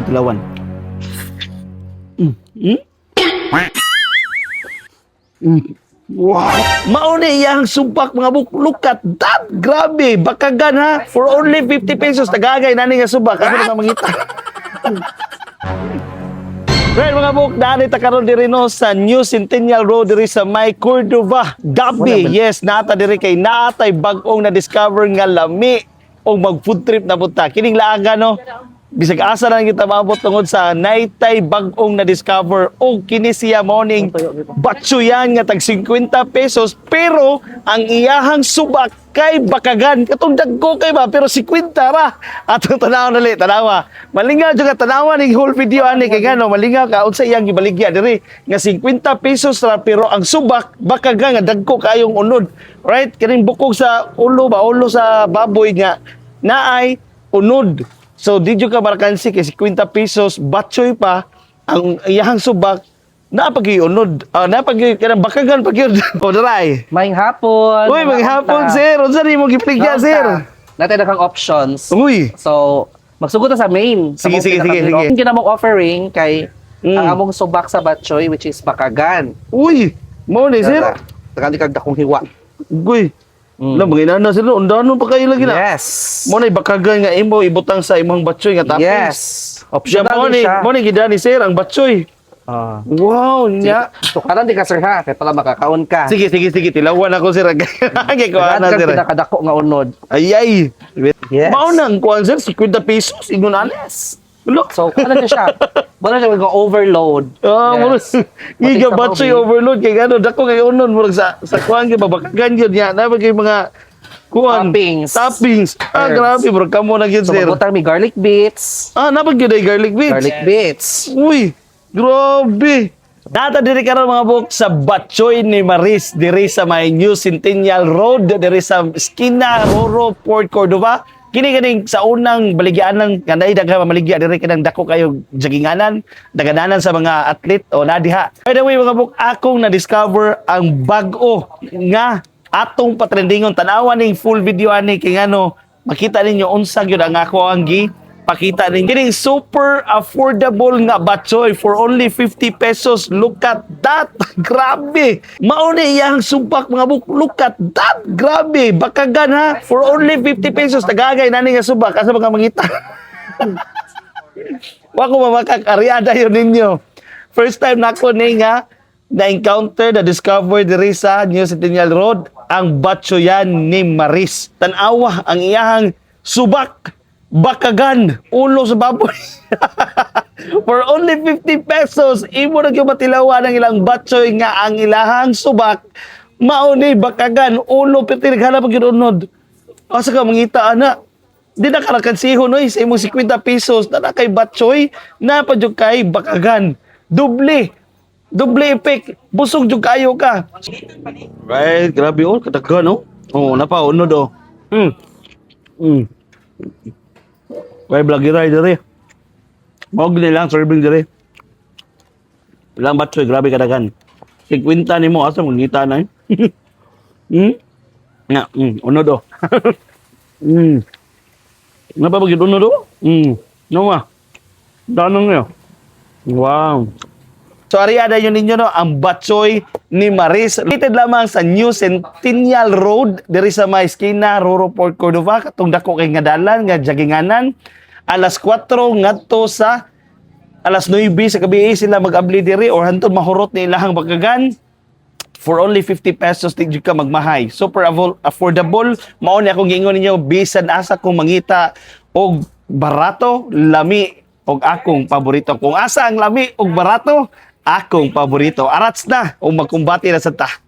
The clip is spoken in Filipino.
sa tilawan. Wow! Mauni iyang subak mga buk. Look at that! Grabe! Bakagan ha! For only 50 pesos, tagagay nani nga subak. Ano na mangita? Right mga buk, daan ita karon diri no sa New Centennial Road diri sa May Cordova, Gabi. Yes, nata diri kay natay bag-ong na discover nga lami o mag food trip na punta. Kining laaga no. Bisag asa na kita maabot tungod sa naitay bag-ong na discover o kini siya morning batsuyan nga tag 50 pesos pero ang iyahang subak kay bakagan katong dagko kay ba pero 50 ra atong tanaw dali tanawa malingaw jud ka tanawa ning whole video ani kay ngano malingaw ka unsa iyang gibaligya diri nga 50 pesos ra pero ang subak bakagan nga dagko kayong unod right kining bukog sa ulo sa baboy nga naay unod. So, di ka barakansi kay 50 pesos, batsoy pa, ang iyahang subak, napag-iunod. Napag-iunod, bakagan pag-iunod. O, daray. Maying hapon. Uy, may hapon, sir. Unsa ni mo gipligya, sir? Natin na kang options. Uy. So, magsugot na sa main. Sige. Yung ginamong offering kay ang among subak sa batchoy, which is bakagan. Uy, mo ni, sir. Takandi kag dakong hiwa. Uy. Lang, mga inana, sir. Undanon pa kayo lagi na. Yes. Mo na, bakagan nga imo, ibutang sa imong batsoy nga tapos. Yes. Optional siya. Mo ni, gidani, sir, ang batsoy. Wow, nya. Tukaran di ka, sir, ha? Kaya pala makakaon ka. Sige. Tilawan ako, sir. Kaya ko ana, sir. Pinakadako nga unod. Ay. Yes. Maunang kuan, sir, 50 pesos. Ingon alas. Look. So, ano na siya? Wala siya mag-overload. Giga batsoy overload kay gano dako kay unon murag sa kuan kay babakagan gyud nya na kay mga kuan toppings. Grabe bro kamo na gyud So, sir. magbutang may garlic bits. Napag gyud ay garlic bits. Garlic bits. Uy, grabe. Data diri karon mga buk sa Batchoy ni Maris diri sa may New Centennial Road diri sa Esquina Roro Port Cordova. Kini sa unang baligyanan kanay daghang maligya diri kanang dako kayo jagginganan, dagananan sa mga atlet o nadiha. By the way mga buk, akong na-discover ang bag-o nga atong patrendingon tanawan ning full video ani kay ngano makita ninyo unsa gyud ang ako ang pakita ninyo. Kining super affordable nga batchoy for only 50 pesos. Look at that. Grabe. Mauni iyang subak mga buk. Look at that. Grabe. Bakagan ha. For only 50 pesos. Tagagay nani nga subak. Asa mga mangita. Wako mamakakariada yun ninyo. First time na ako nga na-encounter, na-discover diri sa New Centennial Road ang batchoyan ni Maris. Tanawa ang iyahang subak. Bakagan, ulo sa baboy. For only 50 pesos, imo na yung matilawan ng ilang batchoy nga ang ilahang subak. Mauni, bakagan, ulo, pitir, hanap ang ginunod. Asa ka mangita, ana? Di na karakansiho, no? Sa imong 50 pesos, na kay batchoy, napadyog kay bakagan. Doble effect. Busog jud kayo ka. Right, grabe, oh, kadagan, no? Oh, napaunod, oh. May vlogger ay diri. Mog nilang serving diri. Ilang batsoy, grabe kadagan. 50 nimo asa mangita na. Nga, unod do. Napa ba gid unod do? No ma. Danong yo. Wow. So ariada yun ninyo no, ang batchoy ni Maris. Located lamang sa New Centennial Road, diri sa may esquina, Roro Port Cordova, katong dako kay nga dalan, nga jagginganan. Alas 4 ngadto sa alas 9 sa gabi sila mag-abli diri or hantod mahurot ni ilahang bakagan. For only 50 pesos, tigyo ka magmahay. Super affordable. Mao ni akong giingon ninyo, bisan asa kong mangita og barato, lami og akong paborito. Kung asa ang lami og barato, akong paborito. Arats na o magkumbati na sa ta.